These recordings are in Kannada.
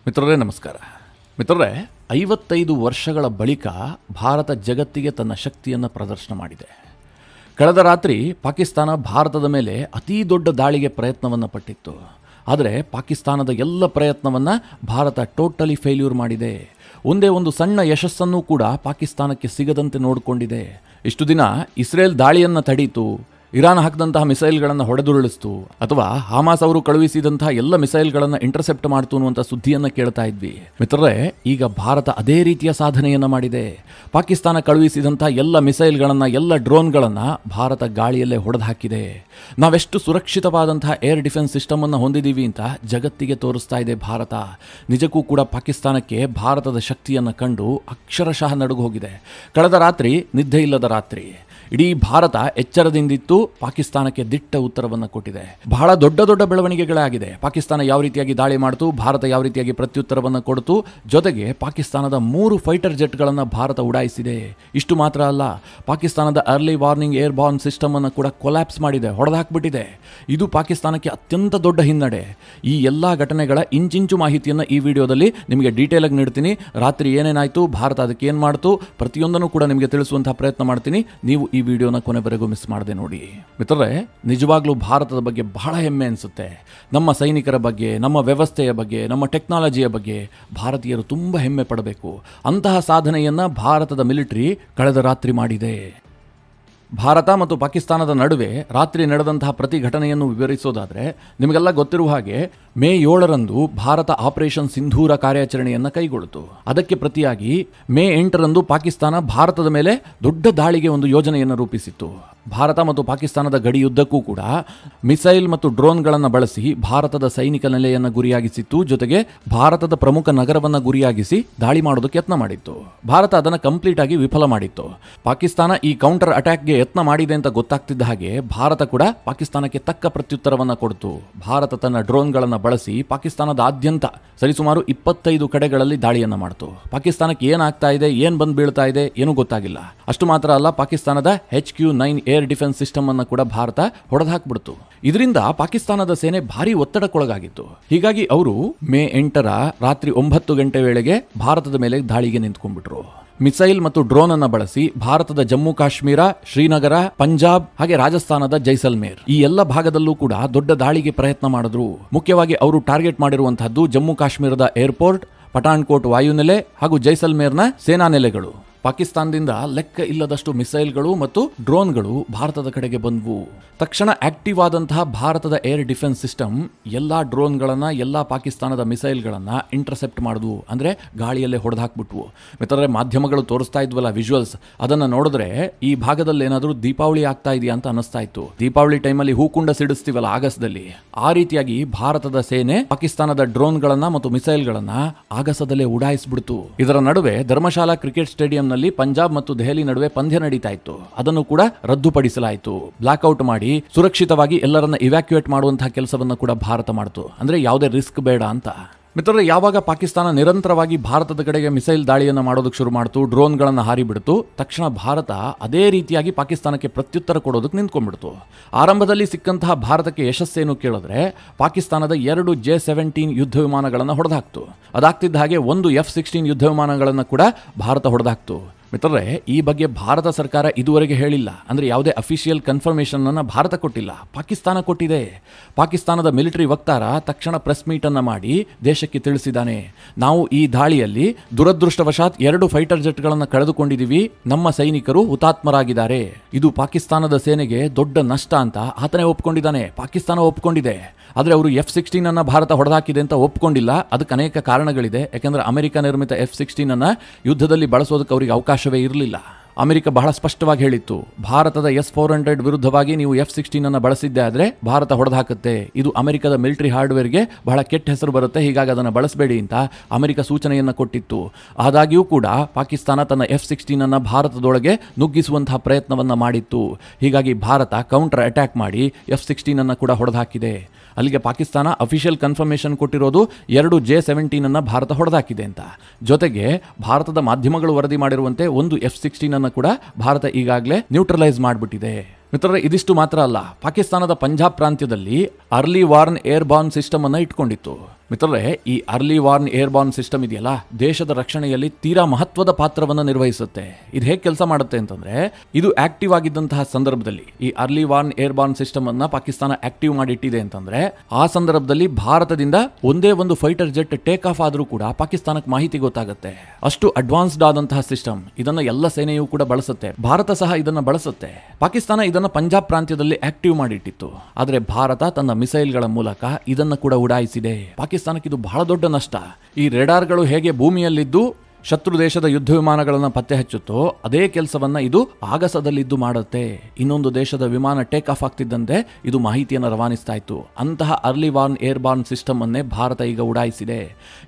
ಮಿತ್ರರೇ ನಮಸ್ಕಾರ. ಮಿತ್ರರೇ, 55 ವರ್ಷಗಳ ಬಳಿಕ ಭಾರತ ಜಗತ್ತಿಗೆ ತನ್ನ ಶಕ್ತಿಯನ್ನು ಪ್ರದರ್ಶನ ಮಾಡಿದೆ. ಕಳೆದ ರಾತ್ರಿ ಪಾಕಿಸ್ತಾನ ಭಾರತದ ಮೇಲೆ ಅತೀ ದೊಡ್ಡ ದಾಳಿಗೆ ಪ್ರಯತ್ನವನ್ನು ಪಟ್ಟಿತ್ತು. ಆದರೆ ಪಾಕಿಸ್ತಾನದ ಎಲ್ಲ ಪ್ರಯತ್ನವನ್ನು ಭಾರತ ಟೋಟಲಿ ಫೇಲ್ಯೂರ್ ಮಾಡಿದೆ. ಒಂದೇ ಒಂದು ಸಣ್ಣ ಯಶಸ್ಸನ್ನು ಕೂಡ ಪಾಕಿಸ್ತಾನಕ್ಕೆ ಸಿಗದಂತೆ ನೋಡಿಕೊಂಡಿದೆ. ಇಷ್ಟು ದಿನ ಇಸ್ರೇಲ್ ದಾಳಿಯನ್ನು ತಡೀತು, ಇರಾನ್ ಹಾಕಿದಂತಹ ಮಿಸೈಲ್ಗಳನ್ನು ಹೊಡೆದುರುಳಿಸ್ತು, ಅಥವಾ ಹಮಾಸ್ ಅವರು ಕಳುಹಿಸಿದಂತಹ ಎಲ್ಲ ಮಿಸೈಲ್ಗಳನ್ನು ಇಂಟರ್ಸೆಪ್ಟ್ ಮಾಡ್ತು ಅನ್ನುವಂಥ ಸುದ್ದಿಯನ್ನು ಕೇಳ್ತಾ ಇದ್ವಿ. ಮಿತ್ರರೇ, ಈಗ ಭಾರತ ಅದೇ ರೀತಿಯ ಸಾಧನೆಯನ್ನು ಮಾಡಿದೆ. ಪಾಕಿಸ್ತಾನ ಕಳುಹಿಸಿದಂಥ ಎಲ್ಲ ಮಿಸೈಲ್ಗಳನ್ನು, ಎಲ್ಲ ಡ್ರೋನ್ಗಳನ್ನು ಭಾರತ ಗಾಳಿಯಲ್ಲೇ ಹೊಡೆದು ಹಾಕಿದೆ. ನಾವೆಷ್ಟು ಸುರಕ್ಷಿತವಾದಂತಹ ಏರ್ ಡಿಫೆನ್ಸ್ ಸಿಸ್ಟಮನ್ನು ಹೊಂದಿದ್ದೀವಿ ಅಂತ ಜಗತ್ತಿಗೆ ತೋರಿಸ್ತಾ ಇದೆ ಭಾರತ. ನಿಜಕ್ಕೂ ಕೂಡ ಪಾಕಿಸ್ತಾನಕ್ಕೆ ಭಾರತದ ಶಕ್ತಿಯನ್ನು ಕಂಡು ಅಕ್ಷರಶಃ ನಡುಗು ಹೋಗಿದೆ. ಕಳೆದ ರಾತ್ರಿ ನಿದ್ದೆ ಇಲ್ಲದ ರಾತ್ರಿ. ಇಡೀ ಭಾರತ ಎಚ್ಚರದಿಂದಿತ್ತು, ಪಾಕಿಸ್ತಾನಕ್ಕೆ ದಿಟ್ಟ ಉತ್ತರವನ್ನು ಕೊಟ್ಟಿದೆ. ಬಹಳ ದೊಡ್ಡ ದೊಡ್ಡ ಬೆಳವಣಿಗೆಗಳಾಗಿದೆ. ಪಾಕಿಸ್ತಾನ ಯಾವ ರೀತಿಯಾಗಿ ದಾಳಿ ಮಾಡಿತು, ಭಾರತ ಯಾವ ರೀತಿಯಾಗಿ ಪ್ರತ್ಯುತ್ತರವನ್ನು ಕೊಡ್ತು, ಜೊತೆಗೆ ಪಾಕಿಸ್ತಾನದ 3 ಫೈಟರ್ ಜೆಟ್ಗಳನ್ನು ಭಾರತ ಉಡಾಯಿಸಿದೆ. ಇಷ್ಟು ಮಾತ್ರ ಅಲ್ಲ, ಪಾಕಿಸ್ತಾನದ early warning air Born system ಅನ್ನು ಕೂಡ ಕೊಲ್ಯಾಪ್ಸ್ ಮಾಡಿದೆ, ಹೊಡೆದಾಕ್ಬಿಟ್ಟಿದೆ. ಇದು ಪಾಕಿಸ್ತಾನಕ್ಕೆ ಅತ್ಯಂತ ದೊಡ್ಡ ಹಿನ್ನಡೆ. ಈ ಎಲ್ಲ ಘಟನೆಗಳ ಇಂಚಿಂಚು ಮಾಹಿತಿಯನ್ನು ಈ ವಿಡಿಯೋದಲ್ಲಿ ನಿಮಗೆ ಡೀಟೇಲ್ ಆಗಿ ನೀಡ್ತೀನಿ. ರಾತ್ರಿ ಏನೇನಾಯಿತು, ಭಾರತ ಅದಕ್ಕೆ ಏನು ಮಾಡ್ತು, ಪ್ರತಿಯೊಂದನ್ನು ಕೂಡ ನಿಮಗೆ ತಿಳಿಸುವಂತಹ ಪ್ರಯತ್ನ ಮಾಡ್ತೀನಿ. ನೀವು ಈ ವಿಡಿಯೋನ ಕೊನೆವರೆಗೂ ಮಿಸ್ ಮಾಡದೆ ನೋಡಿ. ಮಿತ್ರರೇ, ನಿಜವಾಗ್ಲೂ ಭಾರತದ ಬಗ್ಗೆ ಬಹಳ ಹೆಮ್ಮೆ ಅನಿಸುತ್ತೆ. ನಮ್ಮ ಸೈನಿಕರ ಬಗ್ಗೆ, ನಮ್ಮ ವ್ಯವಸ್ಥೆಯ ಬಗ್ಗೆ, ನಮ್ಮ ಟೆಕ್ನಾಲಜಿಯ ಬಗ್ಗೆ ಭಾರತೀಯರು ತುಂಬ ಹೆಮ್ಮೆ ಪಡಬೇಕು. ಅಂತಹ ಸಾಧನೆಯನ್ನು ಭಾರತದ ಮಿಲಿಟರಿ ಕಳೆದ ರಾತ್ರಿ ಮಾಡಿದೆ. ಭಾರತ ಮತ್ತು ಪಾಕಿಸ್ತಾನದ ನಡುವೆ ರಾತ್ರಿ ನಡೆದಂತಹ ಪ್ರತಿ ಘಟನೆಯನ್ನು ವಿವರಿಸೋದಾದರೆ, ನಿಮಗೆಲ್ಲ ಗೊತ್ತಿರುವ ಹಾಗೆ ಮೇ 7ರಂದು ಭಾರತ ಆಪರೇಷನ್ ಸಿಂಧೂರ ಕಾರ್ಯಾಚರಣೆಯನ್ನು ಕೈಗೊಳ್ಳಿತು. ಅದಕ್ಕೆ ಪ್ರತಿಯಾಗಿ ಮೇ 8ರಂದು ಪಾಕಿಸ್ತಾನ ಭಾರತದ ಮೇಲೆ ದೊಡ್ಡ ದಾಳಿಗೆ ಒಂದು ಯೋಜನೆಯನ್ನು ರೂಪಿಸಿತ್ತು. ಭಾರತ ಮತ್ತು ಪಾಕಿಸ್ತಾನದ ಗಡಿಯುದ್ದಕ್ಕೂ ಕೂಡ ಮಿಸೈಲ್ ಮತ್ತು ಡ್ರೋನ್ಗಳನ್ನು ಬಳಸಿ ಭಾರತದ ಸೈನಿಕ ನೆಲೆಯನ್ನು ಗುರಿಯಾಗಿಸಿತ್ತು. ಜೊತೆಗೆ ಭಾರತದ ಪ್ರಮುಖ ನಗರವನ್ನು ಗುರಿಯಾಗಿಸಿ ದಾಳಿ ಮಾಡೋದಕ್ಕೆ ಯತ್ನ ಮಾಡಿತ್ತು. ಭಾರತ ಅದನ್ನು ಕಂಪ್ಲೀಟ್ ಆಗಿ ವಿಫಲ ಮಾಡಿತ್ತು. ಪಾಕಿಸ್ತಾನ ಈ ಕೌಂಟರ್ ಅಟ್ಯಾಕ್ಗೆ ಯತ್ನ ಮಾಡಿದೆ ಅಂತ ಗೊತ್ತಾಗ್ತಿದ್ದ ಹಾಗೆ ಭಾರತ ಕೂಡ ಪಾಕಿಸ್ತಾನಕ್ಕೆ ತಕ್ಕ ಪ್ರತ್ಯುತ್ತರವನ್ನು ಕೊಡ್ತು. ಭಾರತ ತನ್ನ ಡ್ರೋನ್ಗಳನ್ನು ಬಳಸಿ ಪಾಕಿಸ್ತಾನದಾದ್ಯಂತ ಸರಿಸುಮಾರು 25 ಕಡೆಗಳಲ್ಲಿ ದಾಳಿಯನ್ನು ಮಾಡ್ತು. ಪಾಕಿಸ್ತಾನಕ್ಕೆ ಏನಾಗ್ತಾ ಇದೆ, ಏನು ಬಂದು ಬೀಳ್ತಾ ಇದೆ ಏನೂ ಗೊತ್ತಾಗಿಲ್ಲ. ಅಷ್ಟು ಮಾತ್ರ ಅಲ್ಲ, ಪಾಕಿಸ್ತಾನದ HQ-9 ಏರ್ ಡಿಫೆನ್ಸ್ ಸಿಸ್ಟಮ್ ಅನ್ನು ಕೂಡ ಭಾರತ ಹೊಡೆದಾಕ್ಬಿಡ್ತು. ಇದರಿಂದ ಪಾಕಿಸ್ತಾನದ ಸೇನೆ ಭಾರಿ ಒತ್ತಡಕ್ಕೊಳಗಾಗಿತ್ತು. ಹೀಗಾಗಿ ಅವರು ಮೇ 8ರ ರಾತ್ರಿ 9 ಗಂಟೆ ವೇಳೆಗೆ ಭಾರತದ ಮೇಲೆ ದಾಳಿಗೆ ನಿಂತ್ಕೊಂಡ್ಬಿಟ್ರು. ಮಿಸೈಲ್ ಮತ್ತು ಡ್ರೋನ್ ಅನ್ನು ಬಳಸಿ ಭಾರತದ ಜಮ್ಮು ಕಾಶ್ಮೀರ, ಶ್ರೀನಗರ, ಪಂಜಾಬ್ ಹಾಗೆ ರಾಜಸ್ಥಾನದ ಜೈಸಲ್ಮೇರ್ ಈ ಎಲ್ಲ ಭಾಗದಲ್ಲೂ ಕೂಡ ದೊಡ್ಡ ದಾಳಿಗೆ ಪ್ರಯತ್ನ ಮಾಡಿದ್ರು. ಮುಖ್ಯವಾಗಿ ಅವರು ಟಾರ್ಗೆಟ್ ಮಾಡಿರುವಂತಹದ್ದು ಜಮ್ಮು ಕಾಶ್ಮೀರದ ಏರ್ಪೋರ್ಟ್, ಪಠಾಣ್ಕೋಟ್ ವಾಯುನೆಲೆ ಹಾಗೂ ಜೈಸಲ್ಮೇರ್ನ ಸೇನಾ ನೆಲೆಗಳು. ಪಾಕಿಸ್ತಾನದಿಂದ ಲೆಕ್ಕ ಇಲ್ಲದಷ್ಟು ಮಿಸೈಲ್ಗಳು ಮತ್ತು ಡ್ರೋನ್ಗಳು ಭಾರತದ ಕಡೆಗೆ ಬಂದವು. ತಕ್ಷಣ ಆಕ್ಟಿವ್ ಆದಂತಹ ಭಾರತದ ಏರ್ ಡಿಫೆನ್ಸ್ ಸಿಸ್ಟಮ್ ಎಲ್ಲಾ ಡ್ರೋನ್ಗಳನ್ನ, ಎಲ್ಲಾ ಪಾಕಿಸ್ತಾನದ ಮಿಸೈಲ್ಗಳನ್ನ ಇಂಟರ್ಸೆಪ್ಟ್ ಮಾಡಿದ್ವು. ಅಂದ್ರೆ ಗಾಳಿಯಲ್ಲೇ ಹೊಡೆದಾಕ್ಬಿಟ್ವು. ಮಿತ್ರರೇ, ಮಾಧ್ಯಮಗಳು ತೋರಿಸ್ತಾ ಇದ್ವಲ್ಲ ವಿಜುವಲ್ಸ್, ಅದನ್ನ ನೋಡಿದ್ರೆ ಈ ಭಾಗದಲ್ಲಿ ಏನಾದರೂ ದೀಪಾವಳಿ ಆಗ್ತಾ ಇದೆಯಾ ಅಂತ ಅನಿಸ್ತಾ ಇತ್ತು. ದೀಪಾವಳಿ ಟೈಮಲ್ಲಿ ಹೂಕುಂಡ ಸಿಡಿಸ್ತೀವಲ್ಲ ಆಗಸದಲ್ಲಿ, ಆ ರೀತಿಯಾಗಿ ಭಾರತದ ಸೇನೆ ಪಾಕಿಸ್ತಾನದ ಡ್ರೋನ್ಗಳನ್ನ ಮತ್ತು ಮಿಸೈಲ್ಗಳನ್ನ ಆಗಸದಲ್ಲೇ ಉಡಾಯಿಸ್ಬಿಡ್ತು. ಇದರ ನಡುವೆ ಧರ್ಮಶಾಲಾ ಕ್ರಿಕೆಟ್ ಸ್ಟೇಡಿಯಂ ನಲ್ಲಿ ಪಂಜಾಬ್ ಮತ್ತು ದೆಹಲಿ ನಡುವೆ ಪಂದ್ಯ ನಡೀತಾ ಇತ್ತು. ಅದನ್ನು ಕೂಡ ರದ್ದುಪಡಿಸಲಾಯಿತು. ಬ್ಲಾಕ್ಔಟ್ ಮಾಡಿ ಸುರಕ್ಷಿತವಾಗಿ ಎಲ್ಲರನ್ನ ಇವ್ಯಾಕ್ಯುಯೇಟ್ ಮಾಡುವಂತಹ ಕೆಲಸವನ್ನು ಕೂಡ ಭಾರತ ಮಾಡಿತು. ಅಂದ್ರೆ ಯಾವುದೇ ರಿಸ್ಕ್ ಬೇಡ ಅಂತ. ಮಿತ್ರರೇ, ಯಾವಾಗ ಪಾಕಿಸ್ತಾನ ನಿರಂತರವಾಗಿ ಭಾರತದ ಕಡೆಗೆ ಮಿಸೈಲ್ ದಾಳಿಯನ್ನು ಮಾಡೋದಕ್ಕೆ ಶುರು ಮಾಡ್ತು, ಡ್ರೋನ್ಗಳನ್ನು ಹಾರಿಬಿಡ್ತು, ತಕ್ಷಣ ಭಾರತ ಅದೇ ರೀತಿಯಾಗಿ ಪಾಕಿಸ್ತಾನಕ್ಕೆ ಪ್ರತ್ಯುತ್ತರ ಕೊಡೋದಕ್ಕೆ ನಿಂತ್ಕೊಂಡ್ಬಿಡ್ತು. ಆರಂಭದಲ್ಲಿ ಸಿಕ್ಕಂತಹ ಭಾರತಕ್ಕೆ ಯಶಸ್ಸೇನು ಕೇಳಿದ್ರೆ, ಪಾಕಿಸ್ತಾನದ 2 J-17 ಯುದ್ಧ ವಿಮಾನಗಳನ್ನು ಹೊಡೆದಾಕ್ತು. ಅದಾಗ್ತಿದ್ದ ಹಾಗೆ ಒಂದು F-16 ಯುದ್ಧ ವಿಮಾನಗಳನ್ನು ಕೂಡ ಭಾರತ ಹೊಡೆದಾಕ್ತು. ಮಿತ್ರರೇ, ಈ ಬಗ್ಗೆ ಭಾರತ ಸರ್ಕಾರ ಇದುವರೆಗೆ ಹೇಳಿಲ್ಲ. ಅಂದ್ರೆ ಯಾವುದೇ ಅಫಿಷಿಯಲ್ ಕನ್ಫರ್ಮೇಷನ್ ಅನ್ನು ಭಾರತ ಕೊಟ್ಟಿಲ್ಲ, ಪಾಕಿಸ್ತಾನ ಕೊಟ್ಟಿದೆ. ಪಾಕಿಸ್ತಾನದ ಮಿಲಿಟರಿ ವಕ್ತಾರ ತಕ್ಷಣ ಪ್ರೆಸ್ ಮೀಟ್ ಅನ್ನ ಮಾಡಿ ದೇಶಕ್ಕೆ ತಿಳಿಸಿದ್ದಾನೆ, ನಾವು ಈ ದಾಳಿಯಲ್ಲಿ ದುರದೃಷ್ಟವಶಾತ್ 2 ಫೈಟರ್ ಜೆಟ್ಗಳನ್ನು ಕಳೆದುಕೊಂಡಿದ್ದೀವಿ, ನಮ್ಮ ಸೈನಿಕರು ಹುತಾತ್ಮರಾಗಿದ್ದಾರೆ, ಇದು ಪಾಕಿಸ್ತಾನದ ಸೇನೆಗೆ ದೊಡ್ಡ ನಷ್ಟ ಅಂತ ಆತನೇ ಒಪ್ಕೊಂಡಿದ್ದಾನೆ. ಪಾಕಿಸ್ತಾನ ಒಪ್ಕೊಂಡಿದೆ. ಆದರೆ ಅವರು F-16 ಅನ್ನ ಭಾರತ ಹೊಡೆದಾಕಿದೆ ಅಂತ ಒಪ್ಕೊಂಡಿಲ್ಲ. ಅದಕ್ಕೆ ಅನೇಕ ಕಾರಣಗಳಿದೆ. ಯಾಕೆಂದ್ರೆ ಅಮೆರಿಕ ನಿರ್ಮಿತ F-16 ಅನ್ನ ಯುದ್ಧದಲ್ಲಿ ಬಳಸೋದಕ್ಕೆ ಅವರಿಗೆ ಅವಕಾಶವೇ ಇರಲಿಲ್ಲ. ಅಮೆರಿಕ ಬಹಳ ಸ್ಪಷ್ಟವಾಗಿ ಹೇಳಿತ್ತು, ಭಾರತದ S-400 ವಿರುದ್ಧವಾಗಿ ನೀವು F-16 ಅನ್ನು ಬಳಸಿದ್ದೆ ಆದರೆ ಭಾರತ ಹೊಡೆದಾಕುತ್ತೆ, ಇದು ಅಮೆರಿಕದ ಮಿಲಿಟರಿ ಹಾರ್ಡ್ವೇರ್ಗೆ ಬಹಳ ಕೆಟ್ಟ ಹೆಸರು ಬರುತ್ತೆ, ಹೀಗಾಗಿ ಅದನ್ನು ಬಳಸಬೇಡಿ ಅಂತ ಅಮೆರಿಕ ಸೂಚನೆಯನ್ನು ಕೊಟ್ಟಿತ್ತು. ಆದಾಗ್ಯೂ ಕೂಡ ಪಾಕಿಸ್ತಾನ ತನ್ನ F-16 ಅನ್ನು ಭಾರತದೊಳಗೆ ನುಗ್ಗಿಸುವಂತಹ ಪ್ರಯತ್ನವನ್ನು ಮಾಡಿತ್ತು. ಹೀಗಾಗಿ ಭಾರತ ಕೌಂಟರ್ ಅಟ್ಯಾಕ್ ಮಾಡಿ F-16 ಅನ್ನು ಕೂಡ ಹೊಡೆದಾಕಿದೆ. ಅಲ್ಲಿಗೆ ಪಾಕಿಸ್ತಾನ ಅಫಿಷಿಯಲ್ ಕನ್ಫರ್ಮೇಷನ್ ಕೊಟ್ಟಿರೋದು 2 J-17 ಅನ್ನು ಭಾರತ ಹೊಡೆದಾಕಿದೆ ಅಂತ. ಜೊತೆಗೆ ಭಾರತದ ಮಾಧ್ಯಮಗಳು ವರದಿ ಮಾಡಿರುವಂತೆ ಒಂದು F-16 ಅನ್ನು ಕೂಡ ಭಾರತ ಈಗಾಗಲೇ ನ್ಯೂಟ್ರಲೈಸ್ ಮಾಡಿಬಿಟ್ಟಿದೆ. ಮಿತ್ರರೇ, ಇದಿಷ್ಟು ಮಾತ್ರ ಅಲ್ಲ, ಪಾಕಿಸ್ತಾನದ ಪಂಜಾಬ್ ಪ್ರಾಂತ್ಯದಲ್ಲಿ early warn air Born system ಅನ್ನು ಇಟ್ಕೊಂಡಿತ್ತು. ಮಿತ್ರರೇ, ಈ ಅರ್ಲಿ ವಾರ್ನ್ ಏರ್ಬಾರ್ನ್ ಸಿಸ್ಟಮ್ ಇದೆಯಲ್ಲ, ದೇಶದ ರಕ್ಷಣೆಯಲ್ಲಿ ತೀರಾ ಮಹತ್ವದ ಪಾತ್ರವನ್ನು ನಿರ್ವಹಿಸುತ್ತೆ. ಇದು ಹೇಗೆ ಕೆಲಸ ಮಾಡುತ್ತೆ ಅಂತಂದ್ರೆ, ಇದು ಆಕ್ಟಿವ್ ಆಗಿದ್ದಂತಹ ಸಂದರ್ಭದಲ್ಲಿ ಈ ಅರ್ಲಿ ವಾರ್ನ್ ಏರ್ಬಾರ್ನ್ ಸಿಸ್ಟಮ್ ಅನ್ನ ಪಾಕಿಸ್ತಾನ ಆಕ್ಟಿವ್ ಮಾಡಿಟ್ಟಿದೆ ಅಂತಂದ್ರೆ, ಆ ಸಂದರ್ಭದಲ್ಲಿ ಭಾರತದಿಂದ ಒಂದೇ ಒಂದು ಫೈಟರ್ ಜೆಟ್ ಟೇಕ್ ಆಫ್ ಆದ್ರೂ ಕೂಡ ಪಾಕಿಸ್ತಾನಕ್ಕೆ ಮಾಹಿತಿ ಗೊತ್ತಾಗುತ್ತೆ. ಅಷ್ಟು ಅಡ್ವಾನ್ಸ್ಡ್ ಆದಂತಹ ಸಿಸ್ಟಮ್. ಇದನ್ನ ಎಲ್ಲ ಸೇನೆಯೂ ಕೂಡ ಬಳಸುತ್ತೆ. ಭಾರತ ಸಹ ಇದನ್ನ ಬಳಸುತ್ತೆ. ಪಾಕಿಸ್ತಾನ ಇದನ್ನ ಪಂಜಾಬ್ ಪ್ರಾಂತ್ಯದಲ್ಲಿ ಆಕ್ಟಿವ್ ಮಾಡಿಟ್ಟಿತ್ತು. ಆದ್ರೆ ಭಾರತ ತನ್ನ ಮಿಸೈಲ್ಗಳ ಮೂಲಕ ಇದನ್ನ ಕೂಡ ಉಡಾಯಿಸಿದೆ. ಪಾಕಿಸ್ತಾನಕ್ಕೆ ಇದು ಬಹಳ ದೊಡ್ಡ ನಷ್ಟ. ಈ ರೇಡಾರ್ಗಳು ಹೇಗೆ ಭೂಮಿಯಲ್ಲಿದ್ದು ಶತ್ರು ದೇಶದ ಯುದ್ಧ ವಿಮಾನಗಳನ್ನು ಪತ್ತೆ ಹಚ್ಚುತ್ತೋ ಅದೇ ಕೆಲಸವನ್ನ ಇದು ಆಗಸದಲ್ಲಿದ್ದು ಮಾಡುತ್ತೆ. ಇನ್ನೊಂದು ದೇಶದ ವಿಮಾನ ಟೇಕ್ ಆಫ್ ಆಗ್ತಿದ್ದಂತೆ ಇದು ಮಾಹಿತಿಯನ್ನು ರವಾನಿಸ್ತಾ ಇತ್ತು. ಅಂತಹ ಅರ್ಲಿ ವಾರ್ನ್ ಏರ್ಬಾರ್ನ್ ಸಿಸ್ಟಮ್ ಅನ್ನೇ ಭಾರತ ಈಗ ಉಡಾಯಿಸಿದೆ.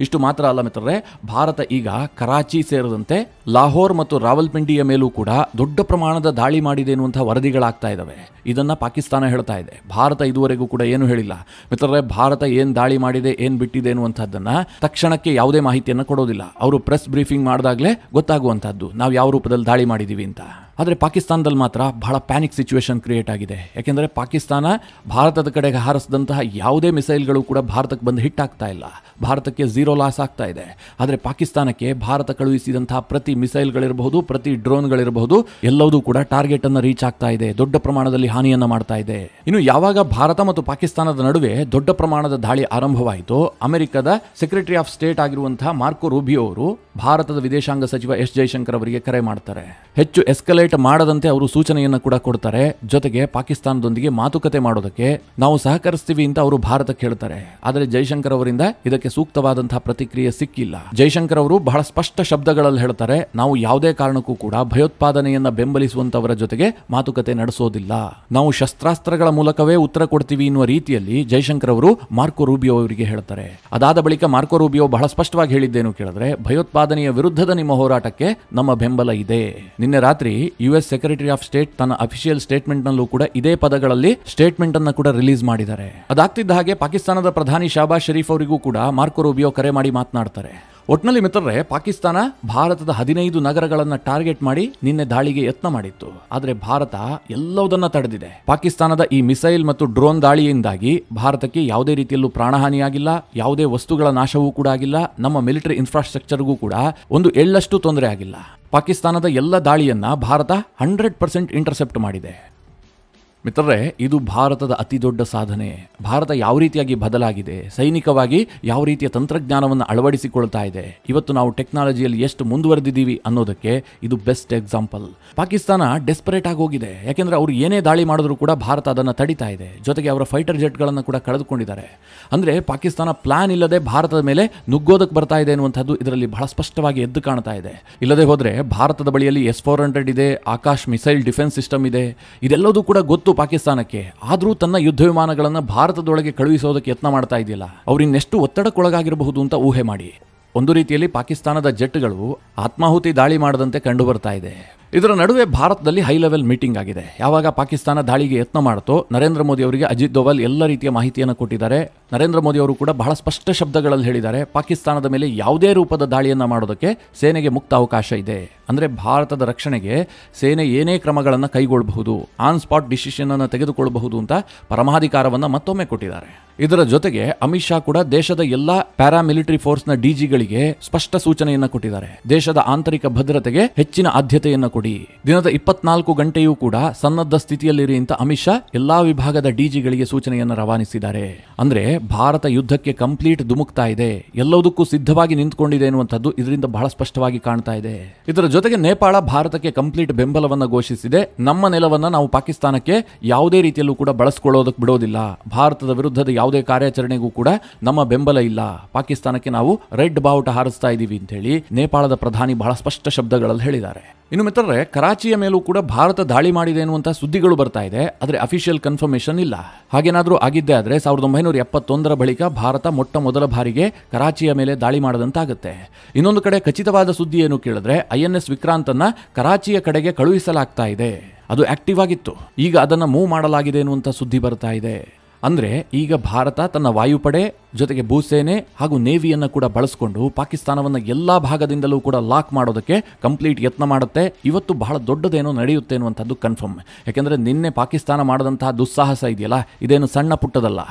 ಇಷ್ಟು ಮಾತ್ರ ಅಲ್ಲ ಮಿತ್ರರೇ, ಭಾರತ ಈಗ ಕರಾಚಿ ಸೇರಿದಂತೆ ಲಾಹೋರ್ ಮತ್ತು ರಾವಲ್ಪಿಂಡಿಯ ಮೇಲೂ ಕೂಡ ದೊಡ್ಡ ಪ್ರಮಾಣದ ದಾಳಿ ಮಾಡಿದೆ ಎನ್ನುವಂತಹ ವರದಿಗಳಾಗ್ತಾ ಇದಾವೆ. ಇದನ್ನ ಪಾಕಿಸ್ತಾನ ಹೇಳ್ತಾ ಇದೆ. ಭಾರತ ಇದುವರೆಗೂ ಕೂಡ ಏನು ಹೇಳಿಲ್ಲ. ಮಿತ್ರರೇ, ಭಾರತ ಏನ್ ದಾಳಿ ಮಾಡಿದೆ, ಏನ್ ಬಿಟ್ಟಿದೆ ಎನ್ನುವಂತಹದ್ದನ್ನ ತಕ್ಷಣಕ್ಕೆ ಯಾವುದೇ ಮಾಹಿತಿಯನ್ನು ಕೊಡೋದಿಲ್ಲ. ಅವರು ಪ್ರೆಸ್ ಬ್ರೀಫಿಂಗ್ ಮಾಡಿದಾಗಲೇ ಗೊತ್ತಾಗುವಂತಹದ್ದು ನಾವು ಯಾವ ರೂಪದಲ್ಲಿ ದಾಳಿ ಮಾಡಿದೀವಿ ಅಂತ. ಆದರೆ ಪಾಕಿಸ್ತಾನದಲ್ಲಿ ಮಾತ್ರ ಬಹಳ ಪ್ಯಾನಿಕ್ ಸಿಚುವೇಶನ್ ಕ್ರಿಯೇಟ್ ಆಗಿದೆ. ಯಾಕೆಂದರೆ ಪಾಕಿಸ್ತಾನ ಭಾರತದ ಕಡೆಗೆ ಹಾರಿಸಿದಂತಹ ಯಾವುದೇ ಮಿಸೈಲ್ಗಳು ಕೂಡ ಭಾರತಕ್ಕೆ ಬಂದು ಹಿಟ್ ಆಗ್ತಾ ಇಲ್ಲ. ಭಾರತಕ್ಕೆ ಝೀರೋ ಲಾಸ್ ಆಗ್ತಾ ಇದೆ. ಆದರೆ ಪಾಕಿಸ್ತಾನಕ್ಕೆ ಭಾರತ ಕಳುಹಿಸಿದಂತಹ ಪ್ರತಿ ಮಿಸೈಲ್ಗಳಿರಬಹುದು, ಪ್ರತಿ ಡ್ರೋನ್ಗಳಿರಬಹುದು, ಎಲ್ಲವೂ ಕೂಡ ಟಾರ್ಗೆಟ್ ಅನ್ನು ರೀಚ್ ಆಗ್ತಾ ಇದೆ. ದೊಡ್ಡ ಪ್ರಮಾಣದಲ್ಲಿ ಹಾನಿಯನ್ನ ಮಾಡ್ತಾ ಇದೆ. ಇನ್ನು ಯಾವಾಗ ಭಾರತ ಮತ್ತು ಪಾಕಿಸ್ತಾನದ ನಡುವೆ ದೊಡ್ಡ ಪ್ರಮಾಣದ ದಾಳಿ ಆರಂಭವಾಯಿತು, ಅಮೆರಿಕದ ಸೆಕ್ರೆಟರಿ ಆಫ್ ಸ್ಟೇಟ್ ಆಗಿರುವಂತಹ ಮಾರ್ಕೊ ರೂಬಿಯೋ ಅವರು ಭಾರತದ ವಿದೇಶಾಂಗ ಸಚಿವ ಎಸ್ ಜೈಶಂಕರ್ ಅವರಿಗೆ ಕರೆ ಮಾಡ್ತಾರೆ. ಹೆಚ್ಚು ಎಸ್ಕಲೇಟ್ ಮಾಡದಂತೆ ಅವರು ಸೂಚನೆಯನ್ನು ಕೂಡ ಕೊಡ್ತಾರೆ. ಜೊತೆಗೆ ಪಾಕಿಸ್ತಾನದೊಂದಿಗೆ ಮಾತುಕತೆ ಮಾಡೋದಕ್ಕೆ ನಾವು ಸಹಕರಿಸ್ತೀವಿ ಅಂತ ಅವರು ಭಾರತಕ್ಕೆ ಹೇಳ್ತಾರೆ. ಆದರೆ ಜೈಶಂಕರ್ ಅವರಿಂದ ಇದಕ್ಕೆ ಸೂಕ್ತವಾದಂತಹ ಪ್ರತಿಕ್ರಿಯೆ ಸಿಕ್ಕಿಲ್ಲ. ಜೈಶಂಕರ್ ಅವರು ಬಹಳ ಸ್ಪಷ್ಟ ಶಬ್ದಗಳಲ್ಲಿ ಹೇಳ್ತಾರೆ, ನಾವು ಯಾವುದೇ ಕಾರಣಕ್ಕೂ ಕೂಡ ಭಯೋತ್ಪಾದನೆಯನ್ನ ಬೆಂಬಲಿಸುವಂತವರ ಜೊತೆಗೆ ಮಾತುಕತೆ ನಡೆಸೋದಿಲ್ಲ, ನಾವು ಶಸ್ತ್ರಾಸ್ತ್ರಗಳ ಮೂಲಕವೇ ಉತ್ತರ ಕೊಡ್ತೀವಿ ಎನ್ನುವ ರೀತಿಯಲ್ಲಿ ಜೈಶಂಕರ್ ಅವರು ಮಾರ್ಕೊ ರೂಬಿಯೋ ಅವರಿಗೆ ಹೇಳ್ತಾರೆ. ಅದಾದ ಬಳಿಕ ಮಾರ್ಕೊ ರೂಬಿಯೋ ಬಹಳ ಸ್ಪಷ್ಟವಾಗಿ ಹೇಳಿದ್ದೇನು ಕೇಳಿದ್ರೆ, ಭಯೋತ್ಪಾದನೆಯ ವಿರುದ್ಧದ ನಿಮ್ಮ ಹೋರಾಟಕ್ಕೆ ನಮ್ಮ ಬೆಂಬಲ ಇದೆ. ನಿನ್ನೆ ರಾತ್ರಿ ಯುಎಸ್ ಸೆಕ್ರೆಟರಿ ಆಫ್ ಸ್ಟೇಟ್ ತನ್ನ ಅಫಿಷಿಯಲ್ ಸ್ಟೇಟ್ಮೆಂಟ್ ನಲ್ಲೂ ಕೂಡ ಇದೇ ಪದಗಳಲ್ಲಿ ಸ್ಟೇಟ್ಮೆಂಟ್ ಅನ್ನು ಕೂಡ ರಿಲೀಸ್ ಮಾಡಿದ್ದಾರೆ. ಅದಾಗ್ತಿದ್ದ ಹಾಗೆ ಪಾಕಿಸ್ತಾನದ ಪ್ರಧಾನಿ ಶಹಬಾಜ್ ಶರೀಫ್ ಅವರಿಗೂ ಕೂಡ ಮಾರ್ಕೊ ರೂಬಿಯೋ ಕರೆ ಮಾಡಿ ಮಾತನಾಡ್ತಾರೆ. ಒಟ್ನಲ್ಲಿ ಮಿತ್ರರೇ, ಪಾಕಿಸ್ತಾನ ಭಾರತದ 15 ನಗರಗಳನ್ನು ಟಾರ್ಗೆಟ್ ಮಾಡಿ ನಿನ್ನೆ ದಾಳಿಗೆ ಯತ್ನ ಮಾಡಿತ್ತು. ಆದರೆ ಭಾರತ ಎಲ್ಲವುದನ್ನ ತಡೆದಿದೆ. ಪಾಕಿಸ್ತಾನದ ಈ ಮಿಸೈಲ್ ಮತ್ತು ಡ್ರೋನ್ ದಾಳಿಯಿಂದಾಗಿ ಭಾರತಕ್ಕೆ ಯಾವುದೇ ರೀತಿಯಲ್ಲೂ ಪ್ರಾಣಹಾನಿಯಾಗಿಲ್ಲ, ಯಾವುದೇ ವಸ್ತುಗಳ ನಾಶವೂ ಕೂಡ ಆಗಿಲ್ಲ, ನಮ್ಮ ಮಿಲಿಟರಿ ಇನ್ಫ್ರಾಸ್ಟ್ರಕ್ಚರ್ಗೂ ಕೂಡ ಒಂದು ಎಳ್ಳಷ್ಟು ತೊಂದರೆ ಆಗಿಲ್ಲ. ಪಾಕಿಸ್ತಾನದ ಎಲ್ಲ ದಾಳಿಯನ್ನ ಭಾರತ 100% ಇಂಟರ್ಸೆಪ್ಟ್ ಮಾಡಿದೆ. ಮಿತ್ರರೇ, ಇದು ಭಾರತದ ಅತಿ ದೊಡ್ಡ ಸಾಧನೆ. ಭಾರತ ಯಾವ ರೀತಿಯಾಗಿ ಬದಲಾಗಿದೆ, ಸೈನಿಕವಾಗಿ ಯಾವ ರೀತಿಯ ತಂತ್ರಜ್ಞಾನವನ್ನು ಅಳವಡಿಸಿಕೊಳ್ತಾ ಇದೆ, ಇವತ್ತು ನಾವು ಟೆಕ್ನಾಲಜಿಯಲ್ಲಿ ಎಷ್ಟು ಮುಂದುವರೆದಿದ್ದೀವಿ ಅನ್ನೋದಕ್ಕೆ ಇದು ಬೆಸ್ಟ್ ಎಕ್ಸಾಂಪಲ್. ಪಾಕಿಸ್ತಾನ ಡೆಸ್ಪರೇಟ್ ಆಗಿ ಹೋಗಿದೆ. ಯಾಕೆಂದ್ರೆ ಅವರು ಏನೇ ದಾಳಿ ಮಾಡಿದ್ರು ಕೂಡ ಭಾರತ ಅದನ್ನು ತಡಿತಾ ಇದೆ. ಜೊತೆಗೆ ಅವರ ಫೈಟರ್ ಜೆಟ್ಗಳನ್ನು ಕೂಡ ಕಳೆದುಕೊಂಡಿದ್ದಾರೆ. ಅಂದ್ರೆ ಪಾಕಿಸ್ತಾನ ಪ್ಲಾನ್ ಇಲ್ಲದೆ ಭಾರತದ ಮೇಲೆ ನುಗ್ಗೋದಕ್ಕೆ ಬರ್ತಾ ಇದೆ ಎನ್ನುವಂಥದ್ದು ಇದರಲ್ಲಿ ಬಹಳ ಸ್ಪಷ್ಟವಾಗಿ ಎದ್ದು ಕಾಣ್ತಾ ಇದೆ. ಇಲ್ಲದೆ ಹೋದ್ರೆ ಭಾರತದ ಬಳಿಯಲ್ಲಿ S-400 ಇದೆ, ಆಕಾಶ್ ಮಿಸೈಲ್ ಡಿಫೆನ್ಸ್ ಸಿಸ್ಟಮ್ ಇದೆ, ಇದೆಲ್ಲದೂ ಕೂಡ ಗೊತ್ತು ಪಾಕಿಸ್ತಾನಕ್ಕೆ. ಆದರೂ ತನ್ನ ಯುದ್ಧ ವಿಮಾನಗಳನ್ನು ಭಾರತದೊಳಗೆ ಕಳುಹಿಸೋದಕ್ಕೆ ಯತ್ನ ಮಾಡ್ತಾ ಇದೆಯಲ್ಲ, ಅವರಿನ್ನೆಷ್ಟು ಒತ್ತಡಕ್ಕೊಳಗಾಗಿರಬಹುದು ಅಂತ ಊಹೆ ಮಾಡಿ. ಒಂದು ರೀತಿಯಲ್ಲಿ ಪಾಕಿಸ್ತಾನದ ಜೆಟ್ಗಳು ಆತ್ಮಾಹುತಿ ದಾಳಿ ಮಾಡದಂತೆ ಕಂಡು ಬರ್ತಾ ಇದೆ. ಇದರ ನಡುವೆ ಭಾರತದಲ್ಲಿ ಹೈ ಲೆವೆಲ್ ಮೀಟಿಂಗ್ ಆಗಿದೆ. ಯಾವಾಗ ಪಾಕಿಸ್ತಾನ ದಾಳಿಗೆ ಯತ್ನ ಮಾಡುತ್ತೋ ನರೇಂದ್ರ ಮೋದಿ ಅವರಿಗೆ ಅಜಿತ್ ದೋವಲ್ ಎಲ್ಲ ರೀತಿಯ ಮಾಹಿತಿಯನ್ನು ಕೊಟ್ಟಿದ್ದಾರೆ. ನರೇಂದ್ರ ಮೋದಿ ಅವರು ಕೂಡ ಬಹಳ ಸ್ಪಷ್ಟ ಶಬ್ದಗಳಲ್ಲಿ ಹೇಳಿದ್ದಾರೆ, ಪಾಕಿಸ್ತಾನದ ಮೇಲೆ ಯಾವುದೇ ರೂಪದ ದಾಳಿಯನ್ನ ಮಾಡೋದಕ್ಕೆ ಸೇನೆಗೆ ಮುಕ್ತ ಅವಕಾಶ ಇದೆ. ಅಂದ್ರೆ ಭಾರತದ ರಕ್ಷಣೆಗೆ ಸೇನೆ ಏನೇ ಕ್ರಮಗಳನ್ನು ಕೈಗೊಳ್ಳಬಹುದು, ಆನ್ ಸ್ಪಾಟ್ ಡಿಸಿಷನ್ ಅನ್ನು ತೆಗೆದುಕೊಳ್ಳಬಹುದು ಅಂತ ಪರಮಾಧಿಕಾರವನ್ನ ಮತ್ತೊಮ್ಮೆ ಕೊಟ್ಟಿದ್ದಾರೆ. ಇದರ ಜೊತೆಗೆ ಅಮಿತ್ ಶಾ ಕೂಡ ದೇಶದ ಎಲ್ಲಾ ಪ್ಯಾರಾಮಿಲಿಟರಿ ಫೋರ್ಸ್ನ ಡಿಜಿಗಳಿಗೆ ಸ್ಪಷ್ಟ ಸೂಚನೆಯನ್ನ ಕೊಟ್ಟಿದ್ದಾರೆ. ದೇಶದ ಆಂತರಿಕ ಭದ್ರತೆಗೆ ಹೆಚ್ಚಿನ ಆದ್ಯತೆಯನ್ನು ಕೊಡಿ, ದಿನದ 24 ಗಂಟೆಯೂ ಕೂಡ ಸನ್ನದ್ಧ ಸ್ಥಿತಿಯಲ್ಲಿರಿ ಅಂತ ಅಮಿತ್ ಶಾ ಎಲ್ಲಾ ವಿಭಾಗದ ಡಿಜಿಗಳಿಗೆ ಸೂಚನೆಯನ್ನು ರವಾನಿಸಿದ್ದಾರೆ. ಅಂದ್ರೆ ಭಾರತ ಯುದ್ಧಕ್ಕೆ ಕಂಪ್ಲೀಟ್ ಧುಮುಕ್ತಾ ಇದೆ, ಎಲ್ಲದಕ್ಕೂ ಸಿದ್ಧವಾಗಿ ನಿಂತ್ಕೊಂಡಿದೆ ಎನ್ನುವಂಥದ್ದು ಇದರಿಂದ ಬಹಳ ಸ್ಪಷ್ಟವಾಗಿ ಕಾಣ್ತಾ ಇದೆ. ಇದರ ಜೊತೆಗೆ ನೇಪಾಳ ಭಾರತಕ್ಕೆ ಕಂಪ್ಲೀಟ್ ಬೆಂಬಲವನ್ನ ಘೋಷಿಸಿದೆ. ನಮ್ಮ ನೆಲವನ್ನ ನಾವು ಪಾಕಿಸ್ತಾನಕ್ಕೆ ಯಾವುದೇ ರೀತಿಯಲ್ಲೂ ಕೂಡ ಬಳಸಿಕೊಳ್ಳೋದಕ್ಕೆ ಬಿಡೋದಿಲ್ಲ, ಭಾರತದ ವಿರುದ್ಧದ ಯಾವುದೇ ಕಾರ್ಯಾಚರಣೆಗೂ ಕೂಡ ನಮ್ಮ ಬೆಂಬಲ ಇಲ್ಲ, ಪಾಕಿಸ್ತಾನಕ್ಕೆ ನಾವು ರೆಡ್ ಬಾವುಟ ಹಾರಿಸ್ತಾ ಇದೀವಿ ಅಂತ ಹೇಳಿ ನೇಪಾಳದ ಪ್ರಧಾನಿ ಬಹಳ ಸ್ಪಷ್ಟ ಶಬ್ದಗಳಲ್ಲಿ ಹೇಳಿದ್ದಾರೆ. ಇನ್ನು ಮಿತ್ರರೇ, ಕರಾಚಿಯ ಮೇಲೂ ಕೂಡ ಭಾರತ ದಾಳಿ ಮಾಡಿದೆ ಎನ್ನುವಂತಹ ಸುದ್ದಿಗಳು ಬರ್ತಾ ಇದೆ. ಆದರೆ ಅಫಿಷಿಯಲ್ ಕನ್ಫರ್ಮೇಷನ್ ಇಲ್ಲ. ಹಾಗೇನಾದ್ರೂ ಆಗಿದ್ದೇ ಆದ್ರೆ 1971 ಬಳಿಕ ಭಾರತ ಮೊಟ್ಟ ಮೊದಲ ಬಾರಿಗೆ ಕರಾಚಿಯ ಮೇಲೆ ದಾಳಿ ಮಾಡದಂತಾಗುತ್ತೆ. ಇನ್ನೊಂದು ಕಡೆ ಖಚಿತವಾದ ಸುದ್ದಿ ಏನು ಕೇಳಿದ್ರೆ, INS ವಿಕ್ರಾಂತ್ ಅನ್ನ ಕರಾಚಿಯ ಕಡೆಗೆ ಕಳುಹಿಸಲಾಗ್ತಾ ಇದೆ. ಅದು ಆಕ್ಟಿವ್ ಆಗಿತ್ತು, ಈಗ ಅದನ್ನ ಮೂವ್ ಮಾಡಲಾಗಿದೆ ಎನ್ನುವಂತ ಸುದ್ದಿ ಬರ್ತಾ ಇದೆ. ಅಂದರೆ ಈಗ ಭಾರತ ತನ್ನ ವಾಯುಪಡೆ ಜೊತೆಗೆ ಭೂಸೇನೆ ಹಾಗೂ ನೇವಿಯನ್ನು ಕೂಡ ಬಳಸಿಕೊಂಡು ಪಾಕಿಸ್ತಾನವನ್ನು ಎಲ್ಲ ಭಾಗದಿಂದಲೂ ಕೂಡ ಲಾಕ್ ಮಾಡೋದಕ್ಕೆ ಕಂಪ್ಲೀಟ್ ಯತ್ನ ಮಾಡುತ್ತೆ. ಇವತ್ತು ಬಹಳ ದೊಡ್ಡದೇನೋ ನಡೆಯುತ್ತೆ ಅನ್ನುವಂಥದ್ದು ಕನ್ಫರ್ಮ್. ಯಾಕೆಂದರೆ ನಿನ್ನೆ ಪಾಕಿಸ್ತಾನ ಮಾಡಿದಂತಹ ದುಸ್ಸಾಹಸ ಇದೆಯಲ್ಲ, ಇದೇನು ಸಣ್ಣ ಪುಟ್ಟದಲ್ಲ.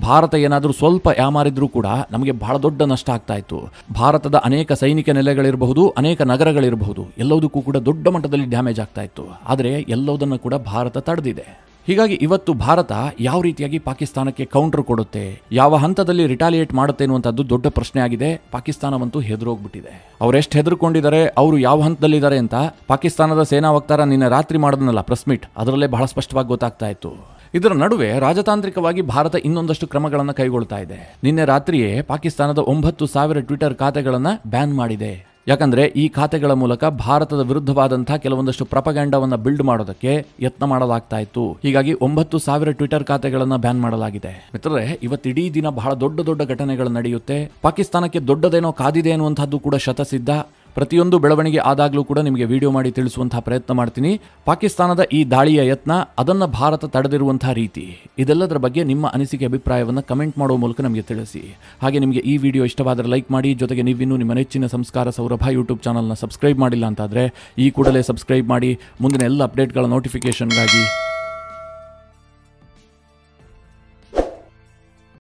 ಭಾರತ ಏನಾದರೂ ಸ್ವಲ್ಪ ಯಾಮಾರಿದ್ರೂ ಕೂಡ ನಮಗೆ ಬಹಳ ದೊಡ್ಡ ನಷ್ಟ ಆಗ್ತಾ ಇತ್ತು. ಭಾರತದ ಅನೇಕ ಸೈನಿಕ ನೆಲೆಗಳಿರಬಹುದು, ಅನೇಕ ನಗರಗಳಿರಬಹುದು, ಎಲ್ಲದಕ್ಕೂ ಕೂಡ ದೊಡ್ಡ ಮಟ್ಟದಲ್ಲಿ ಡ್ಯಾಮೇಜ್ ಆಗ್ತಾ ಇತ್ತು. ಆದರೆ ಎಲ್ಲದನ್ನು ಕೂಡ ಭಾರತ ತಡೆದಿದೆ. ಹೀಗಾಗಿ ಇವತ್ತು ಭಾರತ ಯಾವ ರೀತಿಯಾಗಿ ಪಾಕಿಸ್ತಾನಕ್ಕೆ ಕೌಂಟರ್ ಕೊಡುತ್ತೆ, ಯಾವ ಹಂತದಲ್ಲಿ ರಿಟಾಲಿಯೇಟ್ ಮಾಡುತ್ತೆ ಅನ್ನುವಂಥದ್ದು ದೊಡ್ಡ ಪ್ರಶ್ನೆ ಆಗಿದೆ. ಪಾಕಿಸ್ತಾನವಂತೂ ಹೆದರೋಗ್ಬಿಟ್ಟಿದೆ. ಅವರೆಷ್ಟು ಹೆದರ್ಕೊಂಡಿದ್ದಾರೆ, ಅವರು ಯಾವ ಹಂತದಲ್ಲಿದ್ದಾರೆ ಅಂತ ಪಾಕಿಸ್ತಾನದ ಸೇನಾ ವಕ್ತಾರ ನಿನ್ನೆ ರಾತ್ರಿ ಮಾಡಿದ್ನಲ್ಲ ಪ್ರೆಸ್ ಮೀಟ್, ಅದರಲ್ಲೇ ಬಹಳ ಸ್ಪಷ್ಟವಾಗಿ ಗೊತ್ತಾಗ್ತಾ ಇತ್ತು. ಇದರ ನಡುವೆ ರಾಜತಾಂತ್ರಿಕವಾಗಿ ಭಾರತ ಇನ್ನೊಂದಷ್ಟು ಕ್ರಮಗಳನ್ನು ಕೈಗೊಳ್ತಾ ಇದೆ. ನಿನ್ನೆ ರಾತ್ರಿಯೇ ಪಾಕಿಸ್ತಾನದ 9,000 ಟ್ವಿಟರ್ ಖಾತೆಗಳನ್ನು ಬ್ಯಾನ್ ಮಾಡಿದೆ. ಯಾಕಂದರೆ ಈ ಖಾತೆಗಳ ಮೂಲಕ ಭಾರತದ ವಿರುದ್ಧವಾದಂತಹ ಕೆಲವೊಂದಷ್ಟು ಪ್ರಪಗಂಡವನ್ನು ಬಿಲ್ಡ್ ಮಾಡೋದಕ್ಕೆ ಯತ್ನ ಮಾಡಲಾಗ್ತಾ ಇತ್ತು. ಹೀಗಾಗಿ 9,000 ಟ್ವಿಟರ್ ಖಾತೆಗಳನ್ನು ಬ್ಯಾನ್ ಮಾಡಲಾಗಿದೆ. ಮಿತ್ರರೇ, ಇವತ್ತಿಡೀ ದಿನ ಬಹಳ ದೊಡ್ಡ ದೊಡ್ಡ ಘಟನೆಗಳು ನಡೆಯುತ್ತೆ. ಪಾಕಿಸ್ತಾನಕ್ಕೆ ದೊಡ್ಡದೇನೋ ಕಾದಿದೆ ಅನ್ನುವಂಥದ್ದು ಕೂಡ ಶತಸಿದ್ಧ. ಪ್ರತಿಯೊಂದು ಬೆಳವಣಿಗೆ ಆದಾಗಲೂ ಕೂಡ ನಿಮಗೆ ವಿಡಿಯೋ ಮಾಡಿ ತಿಳಿಸುವಂತಹ ಪ್ರಯತ್ನ ಮಾಡ್ತೀನಿ. ಪಾಕಿಸ್ತಾನದ ಈ ದಾಳಿಯ ಯತ್ನ, ಅದನ್ನು ಭಾರತ ತಡೆದಿರುವಂತಹ ರೀತಿ, ಇದೆಲ್ಲದರ ಬಗ್ಗೆ ನಿಮ್ಮ ಅನಿಸಿಕೆ ಅಭಿಪ್ರಾಯವನ್ನು ಕಮೆಂಟ್ ಮಾಡುವ ಮೂಲಕ ನಮಗೆ ತಿಳಿಸಿ. ಹಾಗೆ ನಿಮಗೆ ಈ ವಿಡಿಯೋ ಇಷ್ಟವಾದರೆ ಲೈಕ್ ಮಾಡಿ. ಜೊತೆಗೆ ನೀವಿನ್ನೂ ನಿಮ್ಮ ನೆಚ್ಚಿನ ಸಂಸ್ಕಾರ ಸೌರಭ ಯೂಟ್ಯೂಬ್ ಚಾನಲ್ನ ಸಬ್ಸ್ಕ್ರೈಬ್ ಮಾಡಿಲ್ಲ ಅಂತಾದರೆ ಈ ಕೂಡಲೇ ಸಬ್ಸ್ಕ್ರೈಬ್ ಮಾಡಿ. ಮುಂದಿನ ಎಲ್ಲ ಅಪ್ಡೇಟ್ಗಳ ನೋಟಿಫಿಕೇಷನ್ಗಾಗಿ